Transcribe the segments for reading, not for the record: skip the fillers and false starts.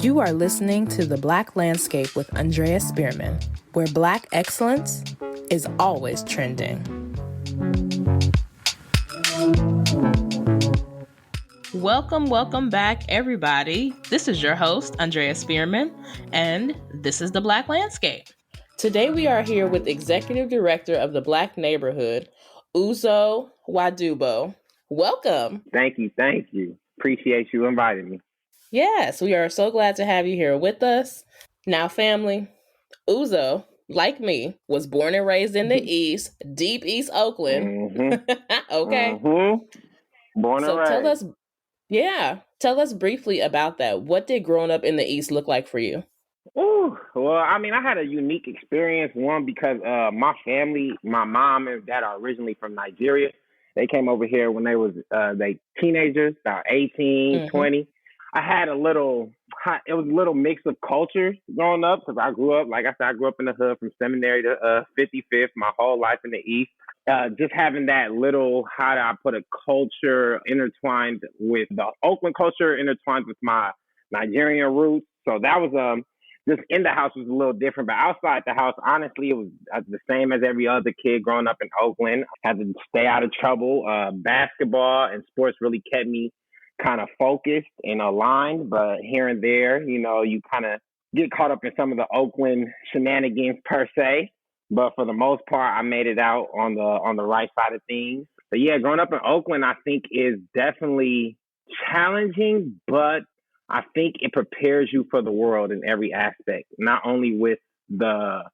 You are listening to The Black Landscape with Andrea Spearman, where Black excellence is always trending. Welcome back, everybody. This is your host, Andrea Spearman, and this is The Black Landscape. Today we are here with Executive Director of the Black Neighborhood, Uzo Nwadugbo. Welcome. Thank you. Appreciate you inviting me. Yes, we are so glad to have you here with us. Now, family, Uzo, like me, was born and raised in the East, deep East Oakland. Mm-hmm. Okay. Mm-hmm. Born and raised. Tell us briefly about that. What did growing up in the East look like for you? Well, I had a unique experience. One, because my family, my mom and dad are originally from Nigeria. They came over here when they was teenagers, about 18, 20. I had it was a little mix of cultures growing up because I grew up in the hood from Seminary to 55th, my whole life in the East. Just having that little, how do I put it, culture intertwined with the Oakland culture, intertwined with my Nigerian roots. So that was just in the house was a little different, but outside the house, honestly, it was the same as every other kid growing up in Oakland. Had to stay out of trouble. Basketball and sports really kept me kind of focused and aligned, but here and there, you kind of get caught up in some of the Oakland shenanigans per se. But for the most part, I made it out on the right side of things. But yeah, growing up in Oakland, I think is definitely challenging, but I think it prepares you for the world in every aspect, not only with the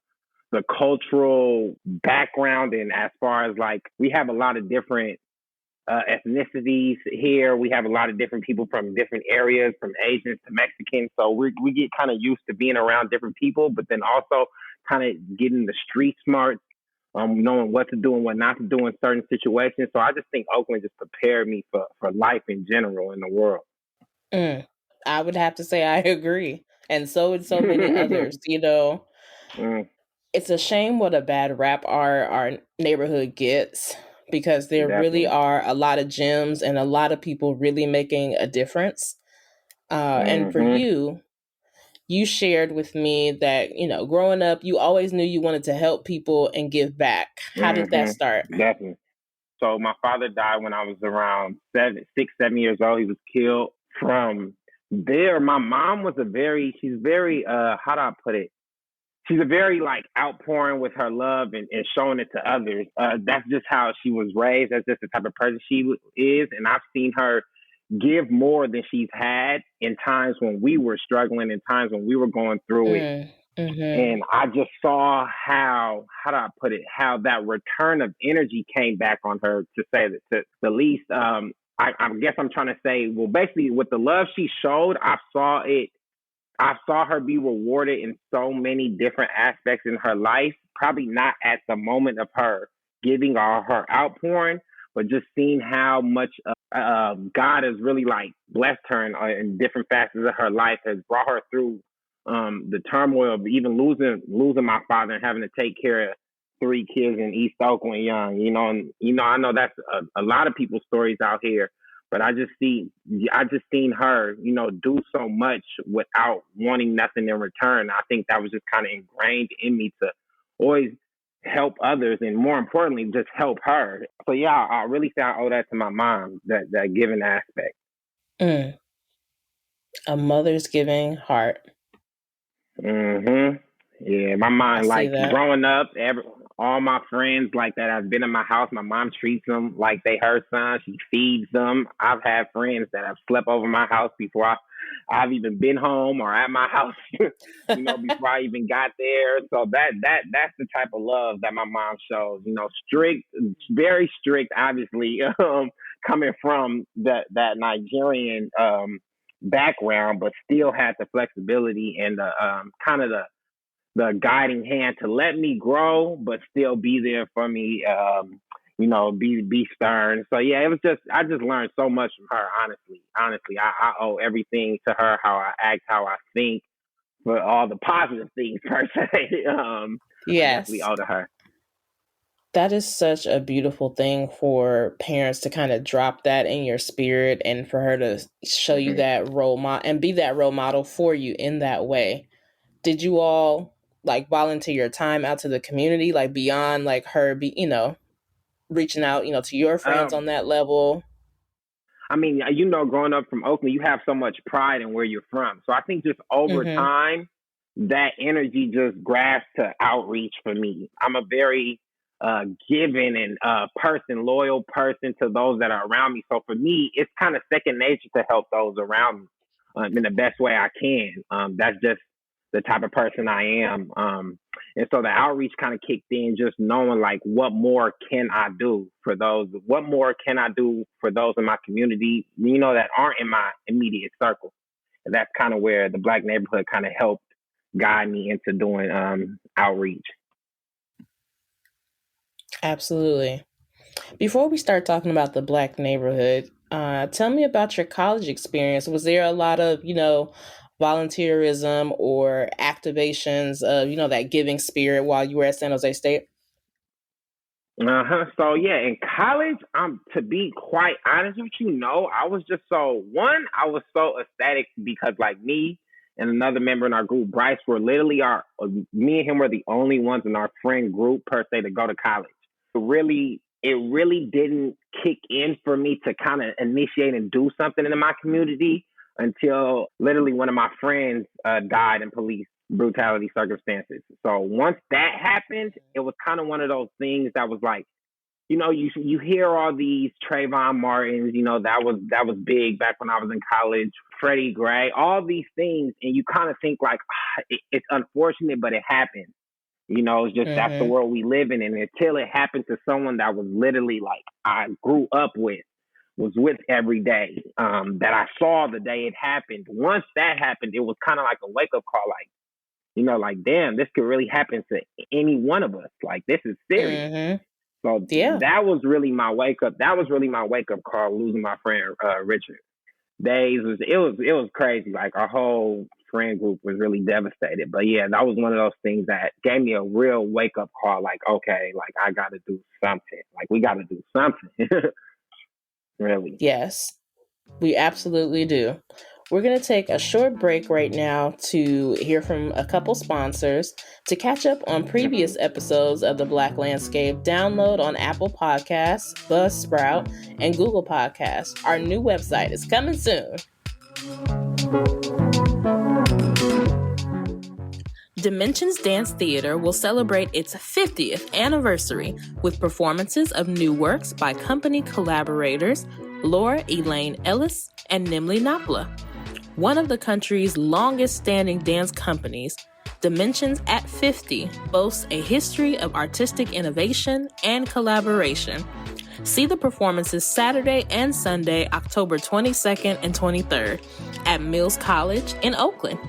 cultural background and as far as like we have a lot of different ethnicities here. We have a lot of different people from different areas, from Asians to Mexicans. So we get kind of used to being around different people, but then also kind of getting the street smarts, knowing what to do and what not to do in certain situations. So I just think Oakland just prepared me for life in general in the world. I would have to say I agree. And so would so many others, It's a shame what a bad rap our neighborhood gets, because there really are a lot of gems and a lot of people really making a difference. And for you shared with me that, growing up, you always knew you wanted to help people and give back. How did that start? Definitely. So my father died when I was around 7 years old. He was killed. From there, my mom was she's very, how do I put it? She's a very outpouring with her love and showing it to others. That's just how she was raised. That's just the type of person she is. And I've seen her give more than she's had in times when we were struggling, in times when we were going through it. And I just saw how do I put it, how that return of energy came back on her, to say that, to the least. I guess I'm trying to say, well, basically with the love she showed, I saw her be rewarded in so many different aspects in her life, probably not at the moment of her giving or her outpouring, but just seeing how much God has really blessed her in different facets of her life, has brought her through the turmoil of even losing my father and having to take care of 3 kids in East Oakland young, I know that's a lot of people's stories out here, but I just seen her, do so much without wanting nothing in return. I think that was just kind of ingrained in me to always help others, and more importantly, just help her. So yeah, I really say I owe that to my mom, that giving aspect. A mother's giving heart. Yeah, my mom, growing up, all my friends that have been in my house, my mom treats them like they her son. She feeds them. I've had friends that have slept over my house before I've even been home or at my house, before I even got there. So that's the type of love that my mom shows. Strict, very strict, obviously, coming from that Nigerian background, but still had the flexibility and the kind of the guiding hand to let me grow, but still be there for me, be stern. So yeah, I just learned so much from her, honestly. I owe everything to her, how I act, how I think, for all the positive things per se. Yes. I definitely owe to her. That is such a beautiful thing for parents to kind of drop that in your spirit and for her to show you that role model and be that role model for you in that way. Did you all like volunteer your time out to the community, like beyond like her reaching out, to your friends on that level? I mean, growing up from Oakland, you have so much pride in where you're from. So I think just over time, that energy just grasps to outreach for me. I'm a very giving and loyal person to those that are around me. So for me, it's kind of second nature to help those around me in the best way I can. That's just the type of person I am. And so the outreach kind of kicked in, just knowing like, what more can I do for those? What more can I do for those in my community, that aren't in my immediate circle? And that's kind of where the Black neighborhood kind of helped guide me into doing outreach. Absolutely. Before we start talking about the Black neighborhood, tell me about your college experience. Was there a lot of, volunteerism or activations of, that giving spirit while you were at San Jose State? So yeah, in college, to be quite honest with you, no, I was so ecstatic because like me and another member in our group, Bryce, were literally me and him were the only ones in our friend group per se to go to college. It really didn't kick in for me to kind of initiate and do something in my community until literally one of my friends died in police brutality circumstances. So once that happened, it was kind of one of those things that was like, you hear all these Trayvon Martins, that was big back when I was in college, Freddie Gray, all these things, and you kind of think like, it's unfortunate, but it happened. It's just that's the world we live in, and until it happened to someone that was literally like I grew up with, was with every day, that I saw the day it happened. Once that happened, it was kind of like a wake up call, like, like, damn, this could really happen to any one of us. Like, this is serious. So that was really my wake up. That was really my wake up call, losing my friend Richard. It was crazy. Like, our whole friend group was really devastated. But yeah, that was one of those things that gave me a real wake up call. Like, okay, like I got to do something. Like, we got to do something. Really. Yes, we absolutely do. We're going to take a short break right now to hear from a couple sponsors. To catch up on previous episodes of The Black Landscape, download on Apple Podcasts, Buzzsprout, and Google Podcasts. Our new website is coming soon. Dimensions Dance Theater will celebrate its 50th anniversary with performances of new works by company collaborators Laura Elaine Ellis and Nimli Napla. One of the country's longest-standing dance companies, Dimensions at 50 boasts a history of artistic innovation and collaboration. See the performances Saturday and Sunday, October 22nd and 23rd at Mills College in Oakland.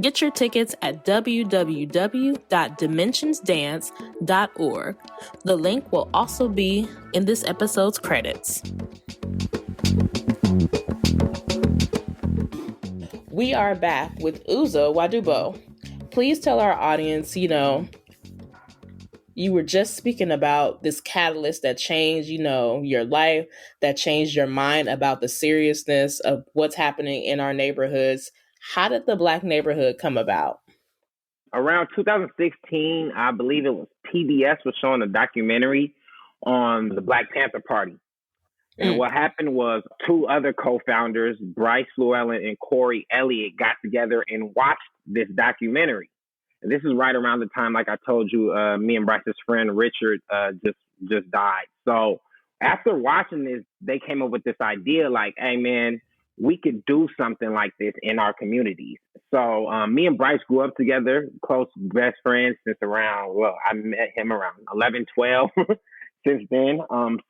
Get your tickets at www.dimensionsdance.org. The link will also be in this episode's credits. We are back with Uzo Nwadugbo. Please tell our audience, you were just speaking about this catalyst that changed, your life, that changed your mind about the seriousness of what's happening in our neighborhoods. How did the Black neighborhood come about? Around 2016, I believe it was PBS was showing a documentary on the Black Panther Party. And what happened was two other co-founders, Bryce Llewellyn and Corey Elliott, got together and watched this documentary. And this is right around the time, like I told you, me and Bryce's friend Richard just died. So after watching this, they came up with this idea like, hey, man, we could do something like this in our communities. So me and Bryce grew up together, close best friends since I met him around 11, 12 since then.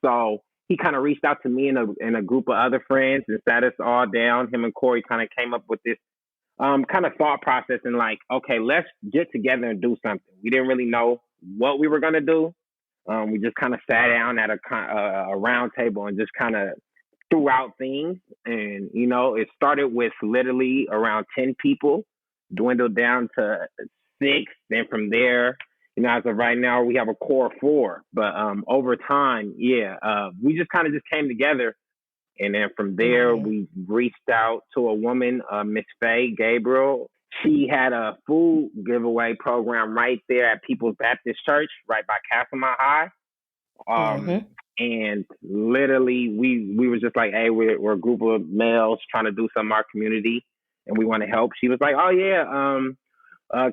So he kind of reached out to me and a group of other friends and sat us all down. Him and Corey kind of came up with this kind of thought process and like, okay, let's get together and do something. We didn't really know what we were going to do. We just kind of sat down at a round table and just kind of threw out things. And, it started with literally around 10 people, dwindled down to 6. Then from there, As of right now, we have a core of 4. But over time, we just kind of just came together. And then from there, we reached out to a woman, Miss Faye Gabriel. She had a food giveaway program right there at People's Baptist Church, right by Castlemont High. And literally, we were just like, hey, we're a group of males trying to do something in our community, and we want to help. She was like, oh yeah,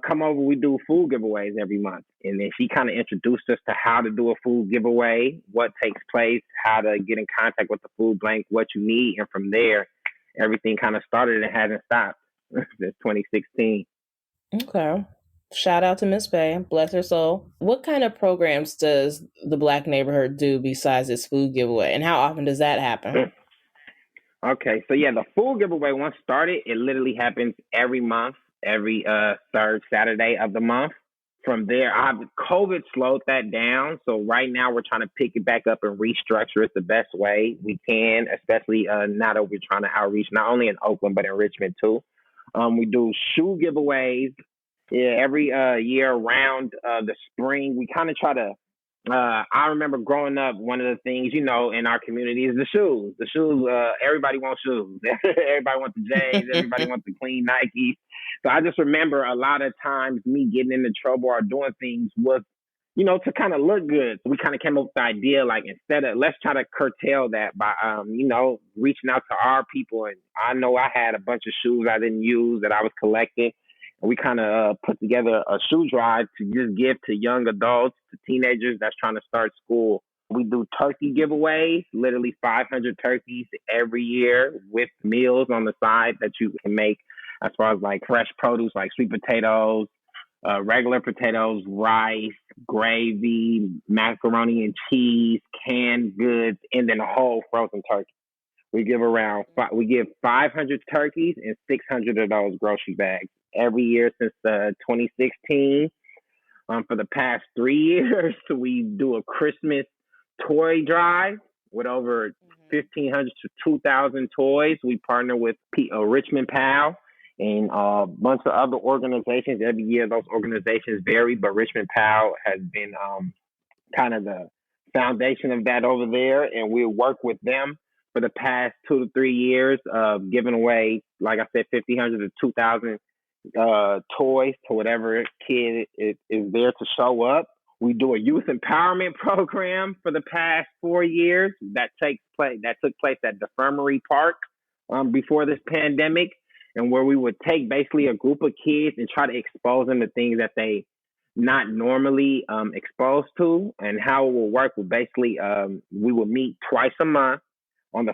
come over. We do food giveaways every month. And then she kind of introduced us to how to do a food giveaway, what takes place, how to get in contact with the food bank, what you need. And from there, everything kind of started and hasn't stopped since 2016. Okay. Shout out to Miss Faye. Bless her soul. What kind of programs does the Black neighborhood do besides this food giveaway? And how often does that happen? Okay. So, yeah, the food giveaway, once started, it literally happens every month, every third Saturday of the month. From there, COVID slowed that down. So right now we're trying to pick it back up and restructure it the best way we can, especially now that we're trying to outreach not only in Oakland, but in Richmond too. We do shoe giveaways every year around the spring. We kind of try to, I remember growing up, one of the things, in our community is the shoes. The shoes, everybody wants shoes. Everybody wants the J's. Everybody wants the clean Nikes. So I just remember a lot of times me getting into trouble or doing things was, to kind of look good. So we kind of came up with the idea, like, instead of, let's try to curtail that by, reaching out to our people. And I know I had a bunch of shoes I didn't use that I was collecting. And we kind of put together a shoe drive to just give to young adults, to teenagers that's trying to start school. We do turkey giveaways, literally 500 turkeys every year with meals on the side that you can make as far as like fresh produce, like sweet potatoes, regular potatoes, rice, gravy, macaroni and cheese, canned goods, and then a whole frozen turkey. We give 500 turkeys and 600 of those grocery bags every year since 2016. For the past 3 years, we do a Christmas toy drive with over 1,500 to 2,000 toys. We partner with Richmond PAL and a bunch of other organizations. Every year, those organizations vary, but Richmond PAL has been kind of the foundation of that over there, and we work with them for the past 2 to 3 years, giving away, like I said, 1,500 to 2,000 toys to whatever kid is there to show up. We do a youth empowerment program for the past 4 years that took place at Defirmary Park before this pandemic, and where we would take basically a group of kids and try to expose them to things that they not normally exposed to. And how it will work would basically we would meet twice a month. On the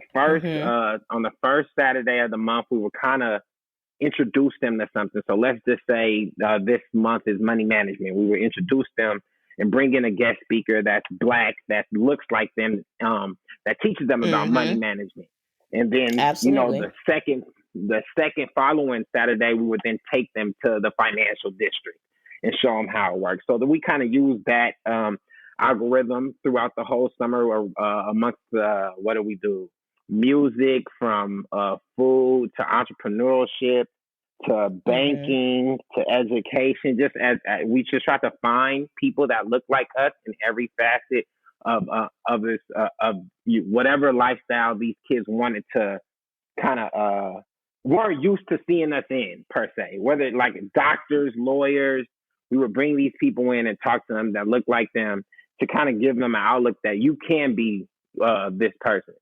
first Saturday of the month, we would kind of introduce them to something. So let's just say this month is money management. We would introduce them and bring in a guest speaker that's Black, that looks like them, that teaches them about money management. And then, the second following Saturday, we would then take them to the financial district and show them how it works. So that we kind of use that algorithm throughout the whole summer amongst what do we do? Music, from food to entrepreneurship to banking to education. Just as we just try to find people that look like us in every facet of this whatever lifestyle these kids wanted to kind of weren't used to seeing us in, per se. Whether like doctors, lawyers, we would bring these people in and talk to them that look like them, to kind of give them an outlook that you can be this person.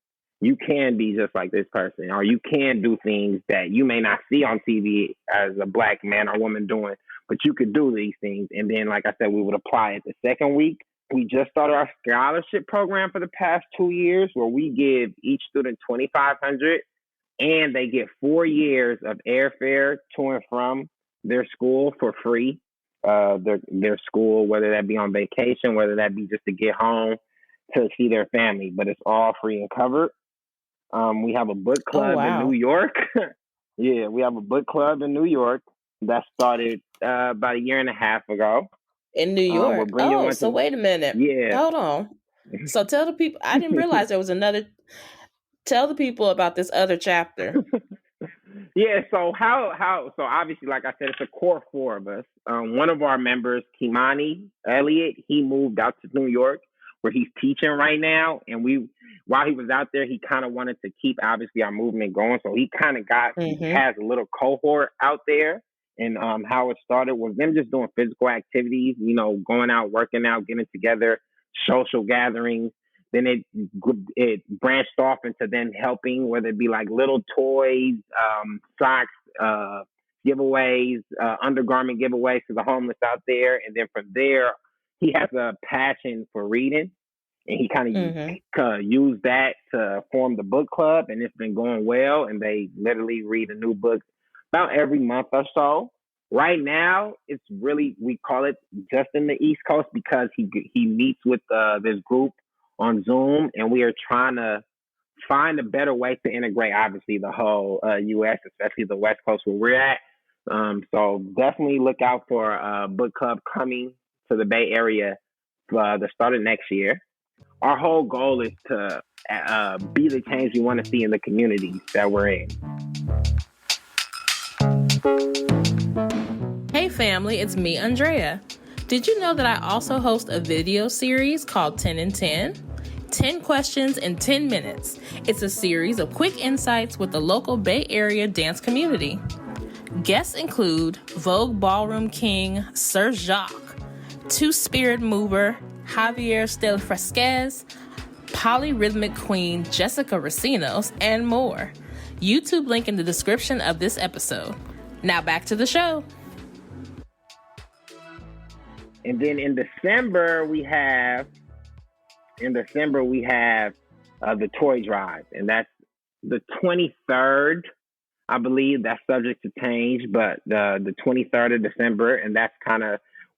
You can be just like this person, or you can do things that you may not see on TV as a Black man or woman doing, but you could do these things. And then, like I said, we would apply it the second week. We just started our scholarship program for the past 2 years, where we give each student $2,500, and they get 4 years of airfare to and from their school for free. Their school, whether that be on vacation, whether that be just to get home to see their family, but it's all free and covered. We have a book club in New York. Yeah, we have a book club in New York that started about 1.5 years ago. In New York? So wait a minute. Yeah. Hold on. So tell the people, I didn't realize there was another, tell the people about this other chapter. Yeah, so so obviously, like I said, it's a core four of us. One of our members, Kimani Elliott, he moved out to New York where he's teaching right now. And while he was out there, he kind of wanted to keep obviously our movement going. So he kind of has a little cohort out there. And how it started was them just doing physical activities, going out, working out, getting together, social gatherings. Then it branched off into them helping, whether it be like little toys, socks, giveaways, undergarment giveaways to the homeless out there. And then from there, he has a passion for reading, and he kind of used that to form the book club, and it's been going well. And they literally read a new book about every month or so. Right now, it's really, we call it just in the East Coast because he meets with this group on Zoom, and we are trying to find a better way to integrate, obviously, the whole U.S., especially the West Coast where we're at. So definitely look out for a book club coming to the Bay Area the start of next year. Our whole goal is to be the change we want to see in the communities that we're in. Hey family, it's me, Andrea. Did you know that I also host a video series called 10 in 10? 10 questions in 10 minutes. It's a series of quick insights with the local Bay Area dance community. Guests include Vogue Ballroom King Sir Jacques, Two-Spirit Mover Javier Stelfresquez, Polyrhythmic Queen Jessica Racinos, and more. YouTube link in the description of this episode. Now back to the show. And then in December we have the toy drive, and that's the 23rd, I believe. That's subject to change, but the 23rd of December, and that's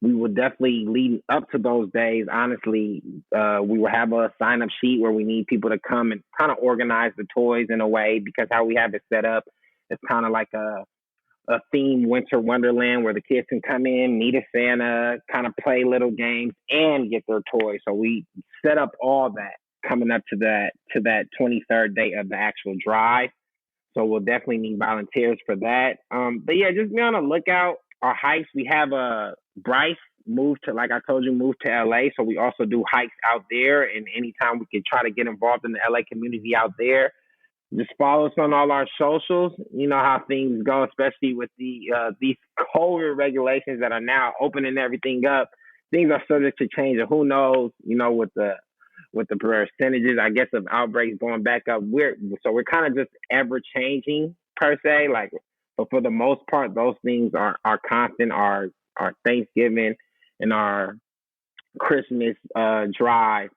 we will definitely lead up to those days. Honestly, we will have a sign-up sheet where we need people to come and kind of organize the toys in a way, because how we have it set up, it's kind of like a theme winter wonderland where the kids can come in, meet a Santa, kind of play little games and get their toys. So we set up all that coming up to that 23rd day of the actual drive. So we'll definitely need volunteers for that. But yeah, just be on the lookout. Our hikes, we have Bryce moved to LA. So we also do hikes out there, and anytime we can try to get involved in the LA community out there, just follow us on all our socials. You know how things go, especially with these COVID regulations that are now opening everything up. Things are subject to change, and who knows, with the percentages, I guess, of outbreaks going back up. We're kind of just ever changing per se. But for the most part, those things are constant. Our Thanksgiving and our Christmas drive,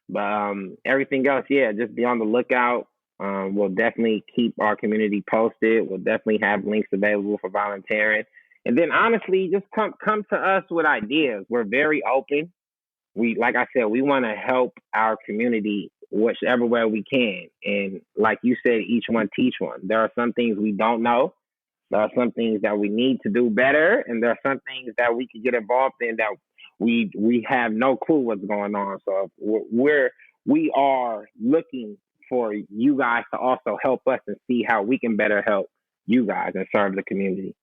but everything else, yeah, just be on the lookout. We'll definitely keep our community posted. We'll definitely have links available for volunteering. And then honestly, just come to us with ideas. We're very open. Like I said, we want to help our community whichever way we can. And like you said, each one teach one. There are some things we don't know. There are some things that we need to do better. And there are some things that we can get involved in that we have no clue what's going on. So we are looking for you guys to also help us and see how we can better help you guys and serve the community.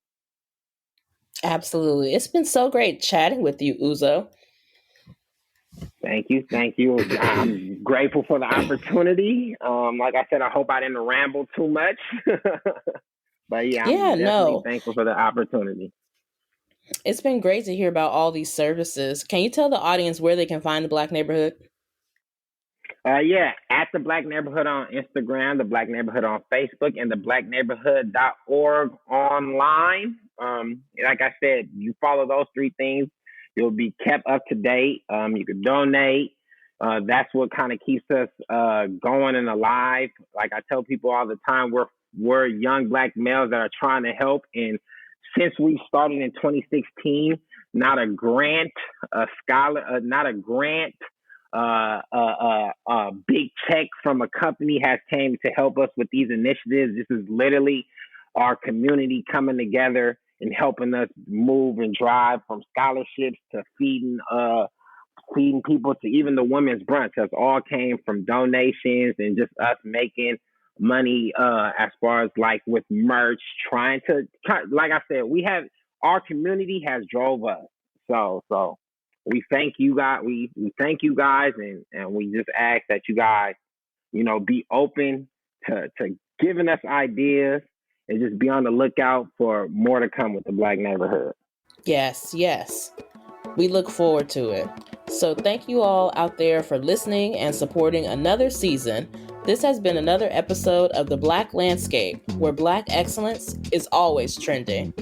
Absolutely. It's been so great chatting with you, Uzo. Thank you. I'm grateful for the opportunity. Like I said, I hope I didn't ramble too much. But yeah, I'm definitely thankful for the opportunity. It's been great to hear about all these services. Can you tell the audience where they can find the Black Neighborhood? Yeah, at the Black Neighborhood on Instagram, the Black Neighborhood on Facebook, and the blackneighborhood.org online. Like I said, you follow those three things, you'll be kept up to date. You can donate. That's what kind of keeps us going and alive. Like I tell people all the time, we're young Black males that are trying to help. And since we started in 2016, not a grant, big check from a company has came to help us with these initiatives. This is literally our community coming together and helping us move and drive, from scholarships to feeding people to even the women's brunch. That's all came from donations and just us making money as far as like with merch, like I said, our community has drove us. So we thank you guys. We thank you guys, and we just ask that you guys, be open to giving us ideas, and just be on the lookout for more to come with the Black neighborhood. Yes. We look forward to it. So thank you all out there for listening and supporting another season. This has been another episode of The Black Landscape, where Black excellence is always trending.